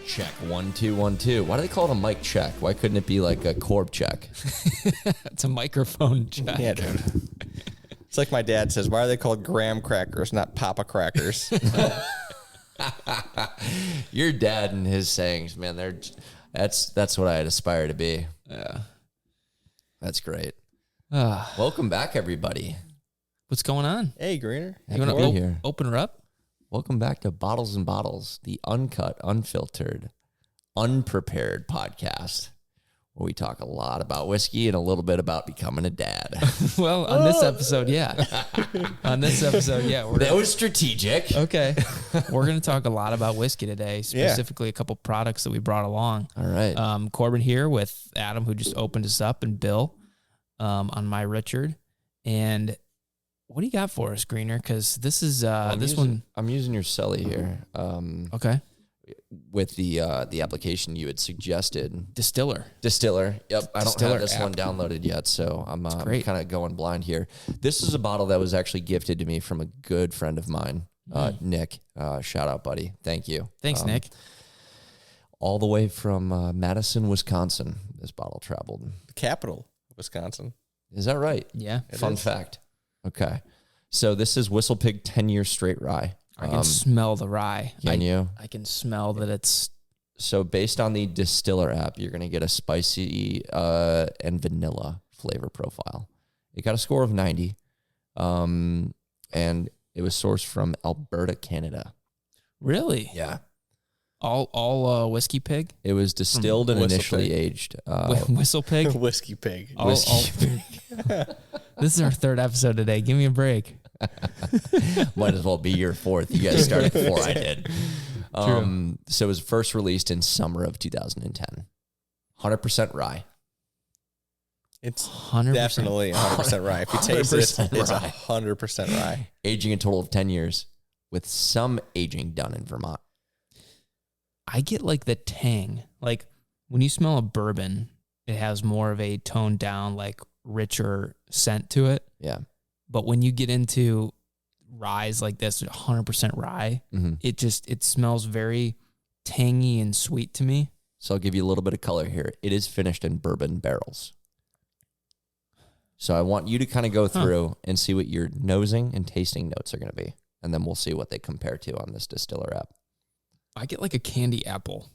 Check 1 2 1 2. Why do they call it a mic check? Why couldn't it be like a Corb check? It's a microphone check. Yeah, dude. It's like my dad says, why are they called graham crackers, not papa crackers? Your dad and his sayings, man, that's what I'd aspire to be. Yeah. That's great. Welcome back, everybody. What's going on? Hey, Greener. You want to open her up? Welcome back to Bottles and Bottles, the uncut, unfiltered, unprepared podcast where we talk a lot about whiskey and a little bit about becoming a dad. Well, on this episode, yeah. That was strategic. Okay. We're going to talk a lot about whiskey today, specifically a couple products that we brought along. All right. Corbin here with Adam, who just opened us up, and Bill on my Richard. And what do you got for us, Greener? Because this is I'm using your Sully here. Okay. With the application you had suggested. Distiller. Yep. I don't have this app. one downloaded yet, so I'm kind of going blind here. This is a bottle that was actually gifted to me from a good friend of mine, Nick. Shout out, buddy. Thank you. Thanks, Nick. All the way from Madison, Wisconsin, this bottle traveled. The capital of Wisconsin. Is that right? Yeah. Fun fact. Okay. So this is Whistle Pig 10-year straight rye. I can smell the rye. Can you? I can smell that it's... So based on the Distiller app, you're going to get a spicy and vanilla flavor profile. It got a score of 90, and it was sourced from Alberta, Canada. Really? Yeah. All Whiskey Pig? It was distilled and initially aged. Whistle Pig? Whiskey Pig. This is our third episode today. Give me a break. Might as well be your fourth. You guys started before I did. So it was first released in summer of 2010. 100% rye. It's 100%. definitely 100% rye. If you taste it, it's rye. 100% rye. Aging a total of 10 years with some aging done in Vermont. I get like the tang. Like when you smell a bourbon, it has more of a toned down, like richer scent to it. Yeah. But when you get into ryes like this, 100% rye, it smells very tangy and sweet to me. So I'll give you a little bit of color here. It is finished in bourbon barrels. So I want you to kind of go through and see what your nosing and tasting notes are going to be. And then we'll see what they compare to on this Distiller app. I get like a candy apple.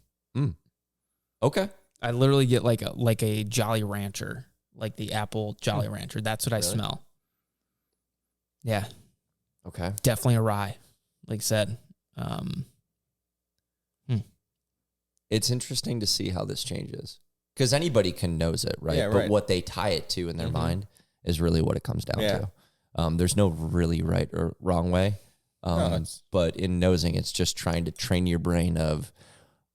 Okay. I literally get like a Jolly Rancher, like the apple Jolly Rancher. That's what I smell. Yeah. Okay. Definitely a rye, like I said. It's interesting to see how this changes. Because anybody can nose it, right? Yeah, but what they tie it to in their mind is really what it comes down to. There's no really right or wrong way. But in nosing, it's just trying to train your brain of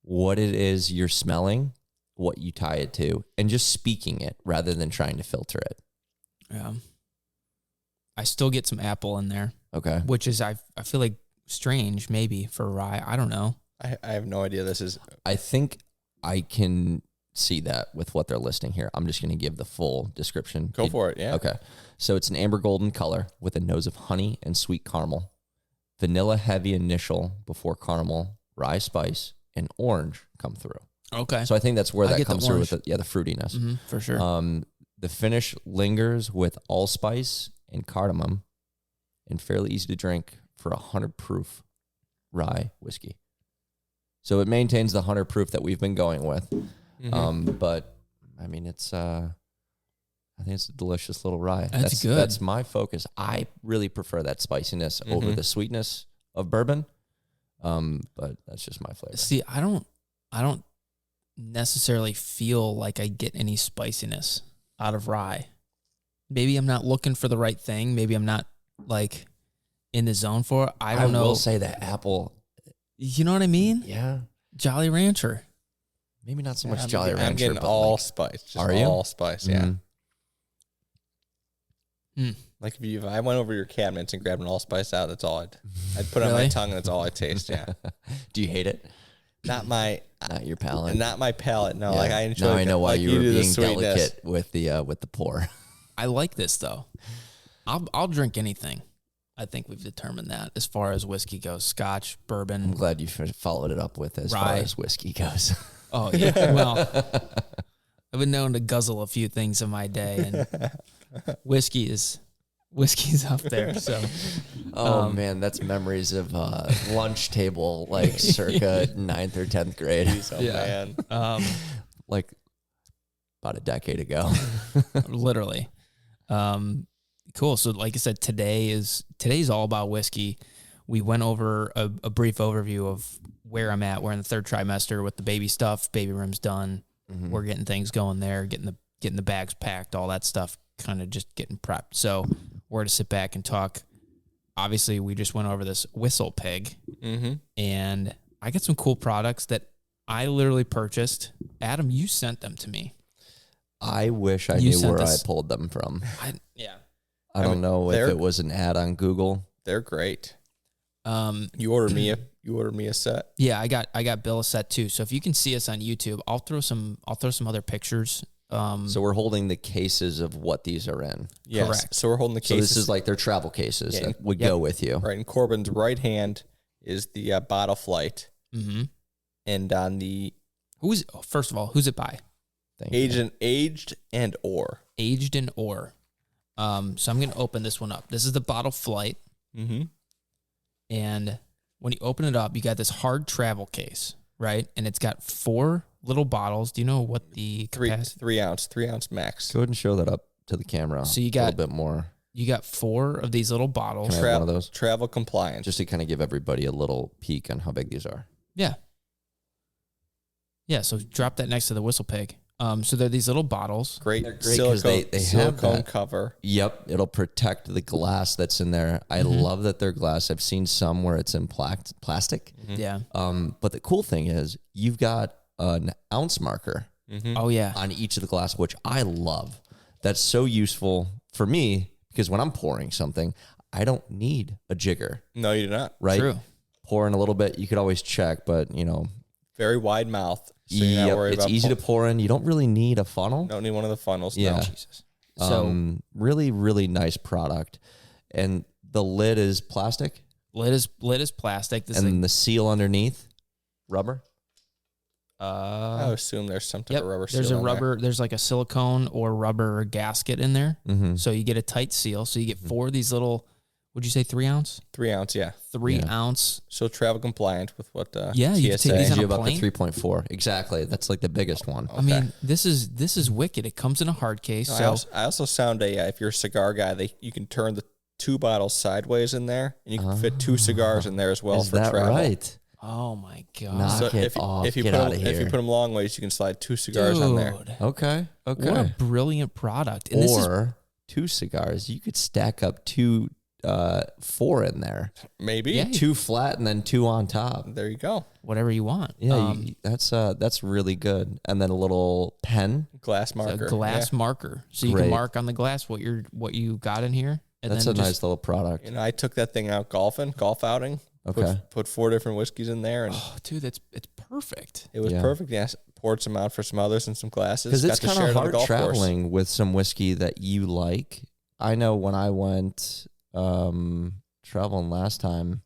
what it is you're smelling, what you tie it to, and just speaking it rather than trying to filter it. Yeah. I still get some apple in there. Okay. Which is, I feel like strange maybe for rye. I don't know. I have no idea this is. I think I can see that with what they're listing here. I'm just going to give the full description. Go for it, yeah. Okay. So it's an amber golden color with a nose of honey and sweet caramel, vanilla heavy initial before caramel, rye spice, and orange come through. Okay. So I think that's where that get comes the through with the fruitiness. For sure. The finish lingers with allspice and cardamom and fairly easy to drink for 100 proof rye whiskey. So it maintains the 100 proof that we've been going with. But I mean, I think it's a delicious little rye. That's good. That's my focus. I really prefer that spiciness over the sweetness of bourbon. But that's just my flavor. See, I don't necessarily feel like I get any spiciness out of rye. Maybe I'm not looking for the right thing. Maybe I'm not like in the zone for it. I don't know. I will say that apple. You know what I mean? Yeah. Jolly Rancher. Maybe not so much Jolly Rancher. I'm getting but all spice. Just all spice, yeah. Like if I went over your cabinets and grabbed an allspice out, that's all I'd put it on my tongue, and that's all I taste. Yeah. Do you hate it? Not your palate. Not my palate. No, like I enjoy. Now I know why like you were being sweetness. delicate with the pour. I like this though. I'll drink anything. I think we've determined that as far as whiskey goes. Scotch, I'm bourbon. glad you followed it up with as Rye. far as whiskey goes. Oh, yeah. Well, I've been known to guzzle a few things in my day, and whiskey's up there. So, Man, that's memories of lunch table, like circa 9th or 10th grade. Oh, man. Like about a decade ago. literally. Cool. So like I said, today's all about whiskey. We went over a brief overview of where I'm at. We're in the third trimester with the baby stuff. Baby room's done. Mm-hmm. We're getting things going there, getting the bags packed, all that stuff, kind of just getting prepped. So we're to sit back and talk. Obviously, we just went over this Whistle Pig, and I got some cool products that I literally purchased. Adam, you sent them to me. I wish I knew where I pulled them from. I don't know if it was an ad on Google. They're great. You ordered me a set. Yeah, I got Bill a set too. So if you can see us on YouTube, I'll throw some other pictures. So we're holding the cases of what these are in. Yes. Correct. So we're holding the cases. So this is like their travel cases that would go with you. Right. In Corbin's right hand is the bottle flight. Mm-hmm. And on the first of all, who's it by? aged and or. Aged in Ore. So I'm going to open this one up. This is the bottle flight. Mm-hmm. And when you open it up, you got this hard travel case, right? And it's got 4 little bottles. Do you know what the capacity? 3 ounce max. Go ahead and show that up to the camera. So you got a little bit more. You got 4 of these little bottles. Can I have one of those? Travel compliant. Just to kind of give everybody a little peek on how big these are. Yeah. Yeah, so drop that next to the Whistle Pig. So they're these little bottles. Great, because they silicone have cover. Yep, it'll protect the glass that's in there. I love that they're glass. I've seen some where it's in plastic. Mm-hmm. Yeah. But the cool thing is you've got an ounce marker. Mm-hmm. Oh yeah. On each of the glass, which I love. That's so useful for me because when I'm pouring something, I don't need a jigger. No, you do not. Right? True. Pour in a little bit. You could always check, but very wide mouth. So you're not worried it's about easy to pour in. You don't really need a funnel. Don't need one of the funnels. Yeah. No. Jesus. So really, really nice product. And the lid is plastic. lid is plastic. This and the seal underneath, rubber. I would assume there's some type of rubber seal. There's a on rubber. There's like a silicone or rubber gasket in there. Mm-hmm. So you get a tight seal. So you get 4 of these little. Would you say 3 ounce? 3 ounce, yeah. 3 ounce. So travel compliant with what you can TSA. take these on a about plane? the 3.4. Exactly. That's like the biggest one. I mean, this is wicked. It comes in a hard case. No, So I also sound if you're a cigar guy, you can turn the 2 bottles sideways in there, and you can fit 2 cigars in there as well Is for that travel. right? oh my god. Knock it off. If you Get put outta them, if you here. put them long ways, you can slide 2 cigars on there. Dude, Okay. what a brilliant product. And this is Or 2 cigars. You could stack up 2, 4 in there. Maybe. Yeah. 2 flat and then 2 on top. There you go. whatever you want. Yeah, that's really good. And then a little pen. Glass It's marker. a glass marker, so you Great. can mark on the glass what you got in here. And That's then a nice little product. I took that thing out golf outing. Okay. Put 4 different whiskeys in there, and Oh, dude, it's perfect. it was Yeah. perfect. Yes, poured some out for some others and some glasses. Because it's Got to kind share of it on the hard golf course. traveling with some whiskey that you like. I know when I went traveling last time,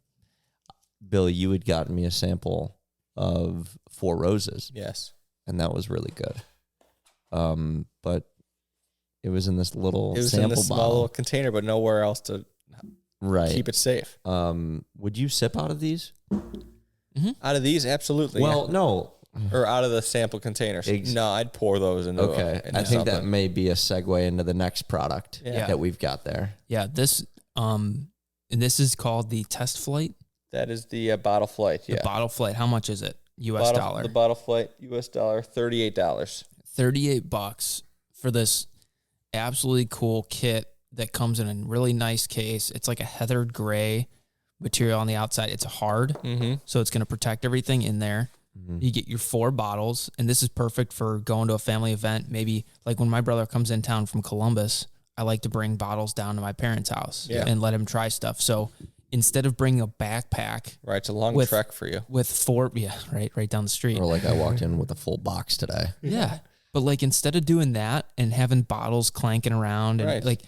Billy, you had gotten me a sample of 4 Roses, Yes. and that was really good. But it was in this little It was sample in this small bottle. little container, but nowhere else to Right. keep it safe. Would you sip out of these? Out of these, absolutely. Well, no. or out of the sample containers. No, I'd pour those into. Okay. into I think that something. may be a segue into the next product Yeah. that we've got there. Yeah, this and this is called the Test Flight. That is the bottle flight. The Yeah. bottle flight. How much is it? US dollar. The bottle flight, US dollar, $38. $38 for this absolutely cool kit that comes in a really nice case. It's like a heathered gray material on the outside. It's hard, so it's going to protect everything in there. You get your 4 bottles, and this is perfect for going to a family event. Maybe like when my brother comes in town from Columbus, I like to bring bottles down to my parents' house and let him try stuff. So instead of bringing a backpack, Right, it's a long trek for you. with 4, right down the street. Or like I walked in with a full box today. Yeah. But like instead of doing that and having bottles clanking around and Right. like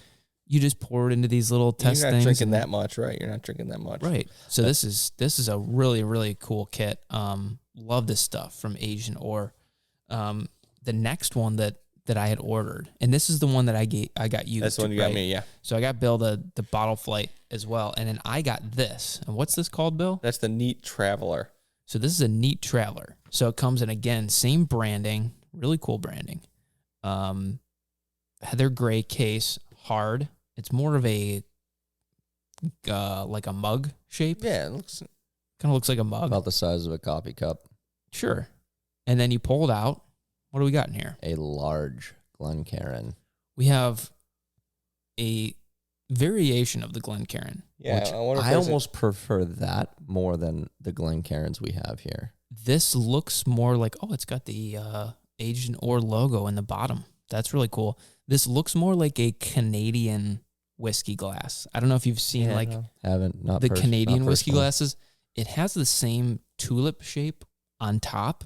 you just pour it into these little test You're not things. drinking that much, right? You're not drinking that much. Right. So this is a really, really cool kit. Love this stuff from Asian Ore. The next one that I had ordered, and this is the one that I got you. That's the one you got me, yeah. So I got Bill the bottle flight as well, and then I got this. And what's this called, Bill? That's the Neat Traveler. So this is a Neat Traveler. So it comes in, again, same branding, really cool branding. Heather gray case, hard. It's more of a like a mug shape. Yeah, it looks kind of looks like a mug. About the size of a coffee cup. Sure. And then you pull it out. What do we got in here? A large Glencairn. We have a variation of the Glencairn. Yeah, which I almost prefer that more than the Glencairns we have here. This looks more like, it's got the Asian Ore logo in the bottom. That's really cool. This looks more like a Canadian whiskey glass. I don't know if you've seen not the Canadian whiskey glasses. It has the same tulip shape on top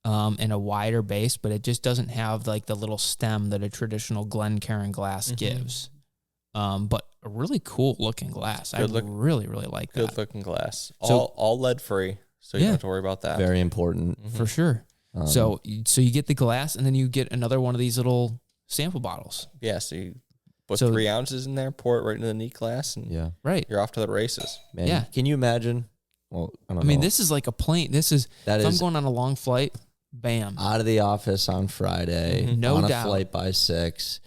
and a wider base, but it just doesn't have like the little stem that a traditional Glencairn glass gives. But a really cool looking glass. Really, really like that. Good looking glass. All lead free, so you don't have to worry about that. Very important. For sure. So you get the glass, and then you get another one of these little sample bottles. Yeah, so you put 3 ounces in there, pour it right into the neat glass, and you're off to the races. Man, yeah. Can you imagine? Well, I don't know. mean, this is like a plane. If I'm going on a long flight, bam. Out of the office on Friday, no doubt. On a flight by 6,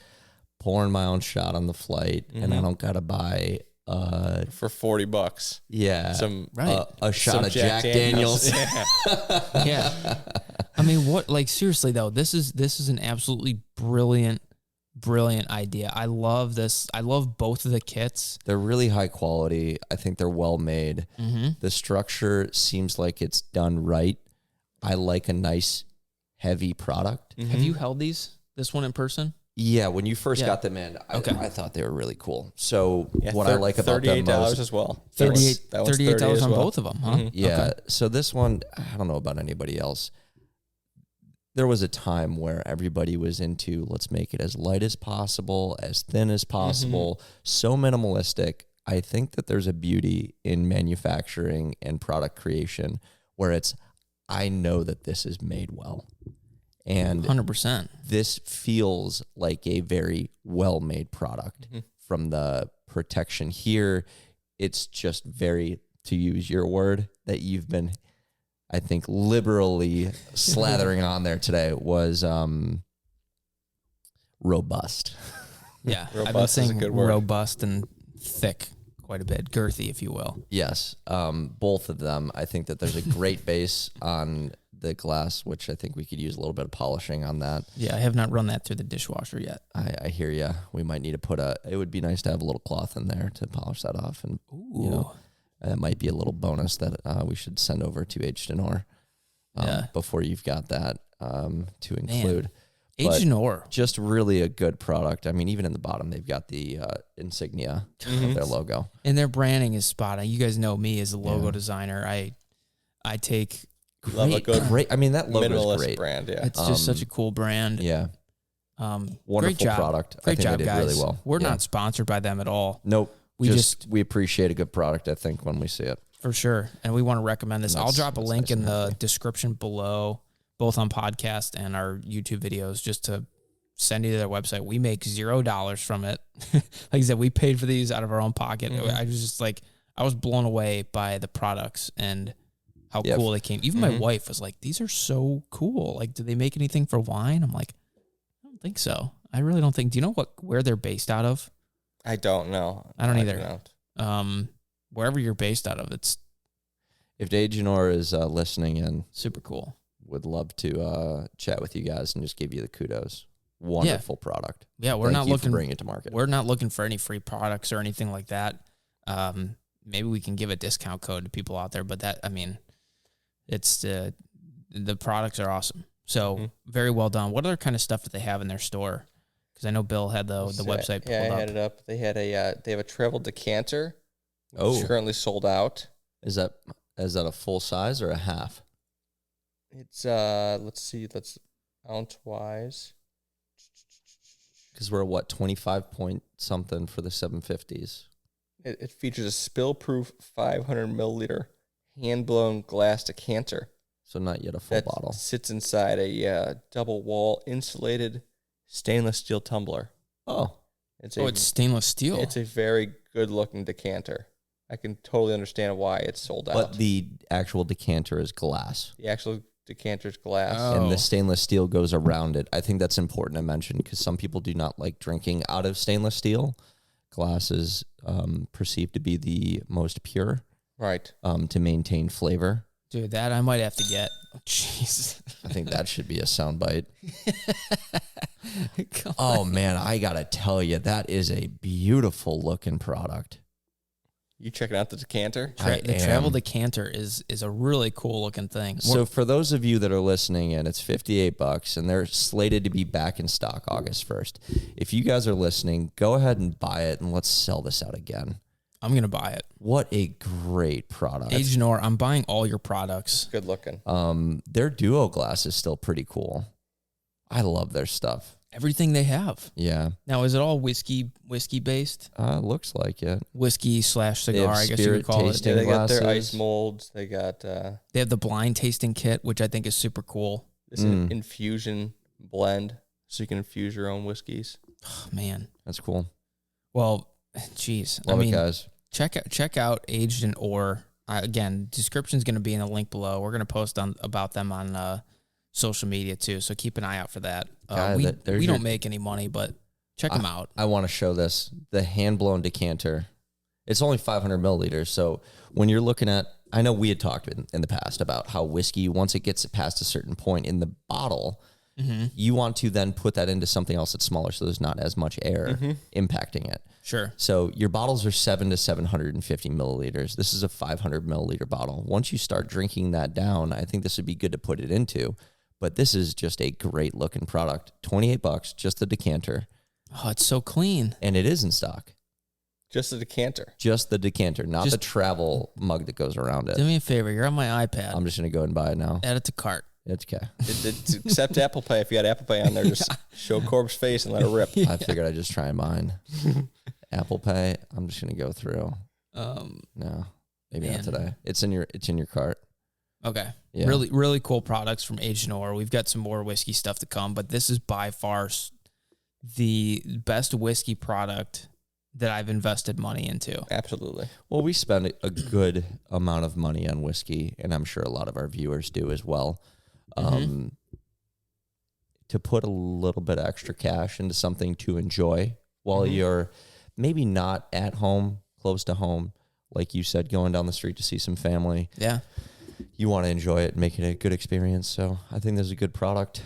pouring my own shot on the flight, and I don't got to buy... for $40. Yeah. A shot some of Jack Daniels. Yeah. I mean, seriously though, this is an absolutely brilliant idea. I love this. I love both of the kits. They're really high quality. I think they're well made. The structure seems like it's done right. I like a nice heavy product. Have you held this one in person? Yeah, when you first got them in, I thought they were really cool. So what I like about them $38 as well. $38 on both of them, huh? Yeah. Okay. So this one, I don't know about anybody else. There was a time where everybody was into, let's make it as light as possible, as thin as possible, so minimalistic. I think that there's a beauty in manufacturing and product creation where I know that this is made well. And 100%. This feels like a very well-made product. From the protection here. It's just very, to use your word, that you've been, I think, liberally slathering on there today was robust. Yeah, robust I've been saying is a good word. Robust and thick quite a bit, girthy, if you will. Yes, both of them. I think that there's a great base on the glass, which I think we could use a little bit of polishing on that. Yeah, I have not run that through the dishwasher yet. I hear you. We might need to it would be nice to have a little cloth in there to polish that off. And, that might be a little bonus that we should send over to Aged Ore before you've got that to include. Aged Ore. Just really a good product. I mean, even in the bottom, they've got the insignia of their logo. And their branding is spot on. You guys know me as a logo designer. I take... Love a good, great. I mean, that logo is great. Brand, yeah. It's just such a cool brand. Yeah. Wonderful great job. Product. Great job, they did guys. really well. We're not sponsored by them at all. Nope. We appreciate a good product, I think, when we see it. For sure. And we want to recommend this. I'll drop a link in the description below, both on podcast and our YouTube videos, just to send you to their website. We make $0 from it. Like I said, we paid for these out of our own pocket. I was just I was blown away by the products and how cool they came. Even my wife was like, these are so cool. Like, do they make anything for wine? I'm like, I don't think so. I really don't think. Do you know where they're based out of? I don't know. I don't either. Wherever you're based out of, it's... If Aged Ore is listening in... Super cool. Would love to chat with you guys and just give you the kudos. Wonderful product. Yeah, we're not looking... for bringing it to market. We're not looking for any free products or anything like that. Maybe we can give a discount code to people out there, but it's the products are awesome. So very well done. What other kind of stuff do they have in their store? Because I know Bill had the website pulled up. Yeah, I had it up. They had they have a travel decanter. Oh, it's currently sold out. Is that a full size or a half? It's let's ounce wise. Because we're at what, 25 point something for the 750s. It features a spill-proof 500 milliliter hand-blown glass decanter. So not yet a full bottle. Sits inside a double wall insulated stainless steel tumbler. Oh. It's stainless steel. It's a very good-looking decanter. I can totally understand why it's sold out. But the actual decanter is glass. The actual decanter's glass. Oh. And the stainless steel goes around it. I think that's important to mention because some people do not like drinking out of stainless steel. Glass is perceived to be the most pure. Right. To maintain flavor. Dude, that I might have to get. Jeez. I think that should be a soundbite. Oh, man, I got to tell you, that is a beautiful looking product. You checking out the decanter? The travel decanter is a really cool looking thing. So for those of you that are listening in, it's $58 and they're slated to be back in stock August 1st. If you guys are listening, go ahead and buy it and let's sell this out again. I'm going to buy it. What a great product. Agent Or, I'm buying all your products. Good looking. Their Duo glass is still pretty cool. I love their stuff. Everything they have. Yeah. Now, is it all whiskey based? Looks like it. Whiskey/cigar, I guess you would call it. Yeah, they got their glasses. ice molds. They got They have the blind tasting kit, which I think is super cool. this infusion blend, so you can infuse your own whiskeys. Oh, man. That's cool. Well, geez. Love it, guys. Check out Aged Or. Again, description's going to be in the link below. We're going to post about them on social media too, so keep an eye out for that. We don't make any money, but check them out. I want to show this. The hand-blown decanter. It's only 500 milliliters, so when you're looking at, I know we had talked in the past about how whiskey, once it gets past a certain point in the bottle, you want to then put that into something else that's smaller so there's not as much air impacting it. Sure. So your bottles are 700 to 750 milliliters. This is a 500 milliliter bottle. Once you start drinking that down, I think this would be good to put it into. But this is just a great looking product. $28, just the decanter. Oh, it's so clean. And it is in stock. Just the decanter. Just the decanter, not the travel mug that goes around it. Do me a favor. You're on my iPad. I'm just going to go ahead and buy it now. Add it to cart. It's okay. Accept Apple Pay. If you got Apple Pay on there, just show Corb's face and let it rip. I figured I'd just try mine. Apple Pay, I'm just going to go through. No, maybe not today. It's in your cart. Okay. Yeah. Really, really cool products from Agent Or. We've got some more whiskey stuff to come, but this is by far the best whiskey product that I've invested money into. Absolutely. Well, we spend a good amount of money on whiskey, and I'm sure a lot of our viewers do as well. To put a little bit of extra cash into something to enjoy while you're maybe not at home, close to home, like you said, going down the street to see some family. Yeah. You want to enjoy it and make it a good experience. So I think this is a good product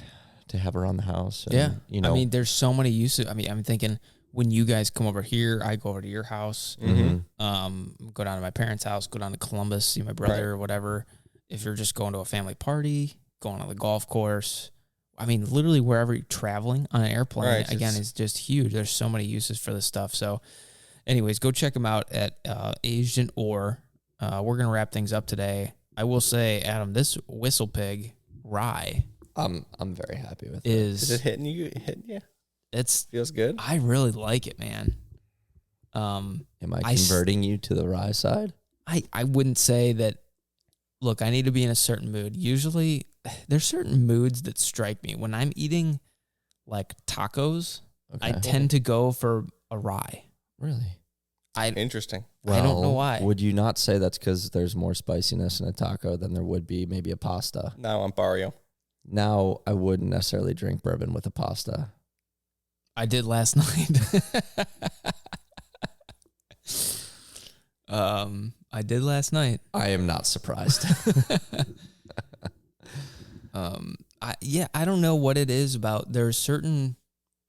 to have around the house. And, You know, I mean, there's so many uses. I mean, I'm thinking when you guys come over here, I go over to your house, go down to my parents' house, go down to Columbus, see my brother or whatever. If you're just going to a family party, going on the golf course, I mean, literally wherever you're traveling on an airplane, again, is just huge. There's so many uses for this stuff. So anyways, go check them out at Agent Or. We're going to wrap things up today. I will say, Adam, this Whistle Pig Rye, I'm very happy with it. Is it hitting you? It's feels good. I really like it, man. Am I converting you to the rye side? I wouldn't say that. Look, I need to be in a certain mood. Usually, there's certain moods that strike me. When I'm eating like tacos, I tend to go for a rye. Really? Interesting. I don't know why. Would you not say that's because there's more spiciness in a taco than there would be maybe a pasta? Now I'm Barrio. Now, I wouldn't necessarily drink bourbon with a pasta. I did last night. I did last night. I am not surprised. I don't know what it is about. There's certain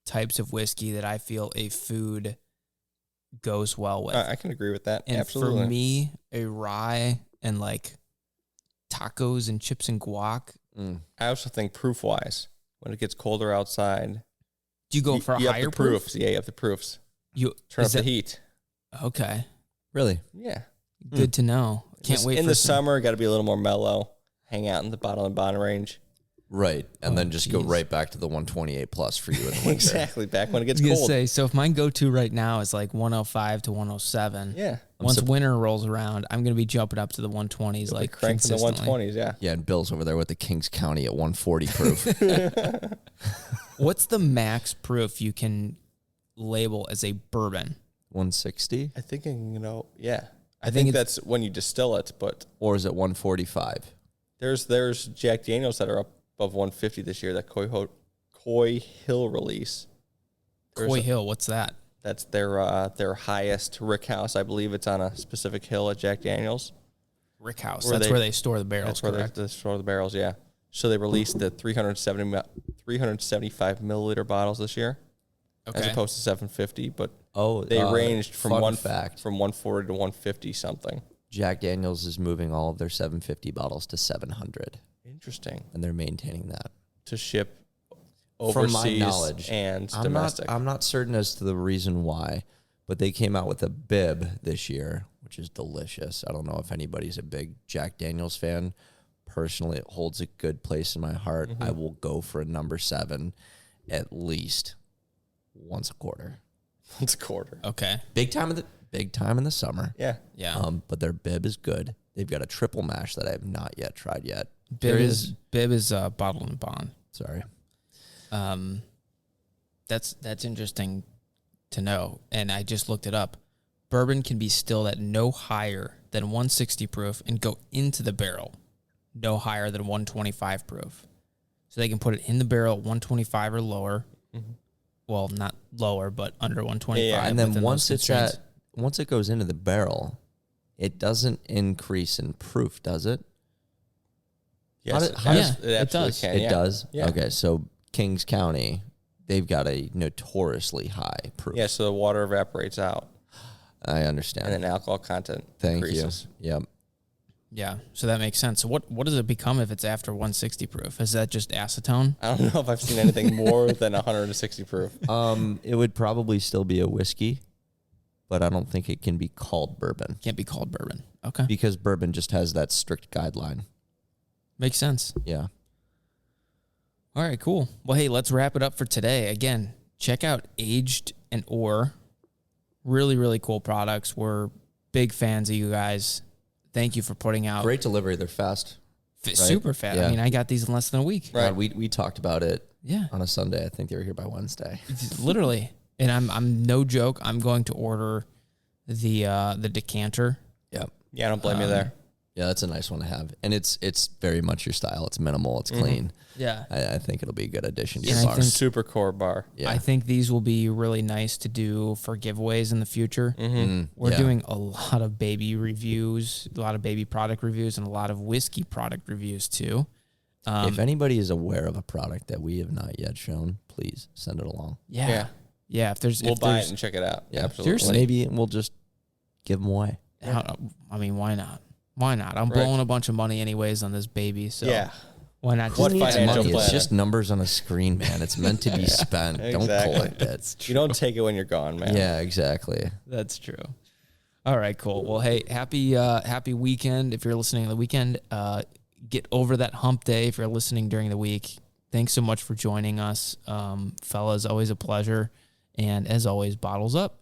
types of whiskey that I feel a food goes well with. I can agree with that. And Absolutely. for me, a rye and like tacos and chips and guac. I also think proof-wise, when it gets colder outside, Do you go for a you higher have the proofs? Yeah, you have the proofs. Turn up the heat. Okay. Really? Yeah. Good to know. Can't wait in for the summer. Got to be a little more mellow. Hang out in the bottom range. Right. And then just go geez. right back to the 128 plus for you in the winter. Exactly. Back when it gets I was gonna cold. say, so if my go-to right now is like 105 to 107, Yeah. once winter rolls around, I'm gonna be jumping up to the 120s like Cranking the consistently. 120s, yeah. Yeah, and Bill's over there with the Kings County at 140 proof. What's the max proof you can label as a bourbon? 160? I think, yeah. I think that's when you distill it, but Or is it 145? there's Jack Daniels that are up above 150 this year, that Coy Hill release. Coy Hill, what's that? That's their highest rick house. I believe it's on a specific hill at Jack Daniels. Rick House. That's where they store the barrels, That's where correct? they store the barrels, yeah. So they released the 375 milliliter bottles this year, as opposed to 750. But they ranged from from 140 to 150 something. Jack Daniels is moving all of their 750 bottles to 700. Interesting. And they're maintaining that. To ship overseas From my knowledge, and domestic. I'm not certain as to the reason why, but they came out with a bib this year, which is delicious. I don't know if anybody's a big Jack Daniels fan. Personally, it holds a good place in my heart. I will go for a number 7 at least once a quarter. Once a quarter. Okay. Big time in the summer. Yeah. Yeah. But their bib is good. They've got a triple mash that I have not yet tried yet. Bib is bottled and bond. Sorry. That's interesting to know, and I just looked it up. Bourbon can be distilled at no higher than 160 proof and go into the barrel no higher than 125 proof. So they can put it in the barrel at 125 or lower. Mm-hmm. Well, not lower, but under 125. Yeah. And then once it goes into the barrel, it doesn't increase in proof, does it? Yes, it does. It does? Yeah. Okay, so Kings County, they've got a notoriously high proof. Yeah, so the water evaporates out. I understand. And then alcohol content Thank increases. you. Yep. Yeah, so that makes sense. So what does it become if it's after 160 proof? Is that just acetone? I don't know if I've seen anything more than 160 proof. It would probably still be a whiskey, but I don't think it can be called bourbon. Can't be called bourbon. Okay. Because bourbon just has that strict guideline. Makes sense. Yeah. All right, cool. Well, hey, let's wrap it up for today. Again, check out Aged and Or. Really, really cool products. We're big fans of you guys. Thank you for putting out. Great delivery. They're fast. Right? Super fast. Yeah. I mean, I got these in less than a week. Right. God, we talked about it Yeah. on a Sunday. I think they were here by Wednesday. Literally. And I'm no joke. I'm going to order the decanter. Yep. Yeah, I don't blame you there. Yeah, that's a nice one to have. And it's very much your style. It's minimal. It's clean. Yeah. I think it'll be a good addition to And your I bar. think- Super core bar. Yeah. I think these will be really nice to do for giveaways in the future. We're Yeah. doing a lot of baby reviews, a lot of baby product reviews, and a lot of whiskey product reviews too. If anybody is aware of a product that we have not yet shown, please send it along. Yeah. If there's, We'll if buy there's, it and check it out. Yeah, Absolutely. Seriously. Maybe we'll just give them away. I mean, why not? Why not? I'm blowing a bunch of money anyways on this baby. So Yeah. why not? What Just financial Money. plan? It's just numbers on a screen, man. It's meant to be spent. Don't Exactly. collect it. You don't take it when you're gone, man. Yeah, exactly. That's true. All right, cool. Well, hey, happy weekend. If you're listening on the weekend, get over that hump day. If you're listening during the week, thanks so much for joining us, fellas. Always a pleasure. And as always, bottles up.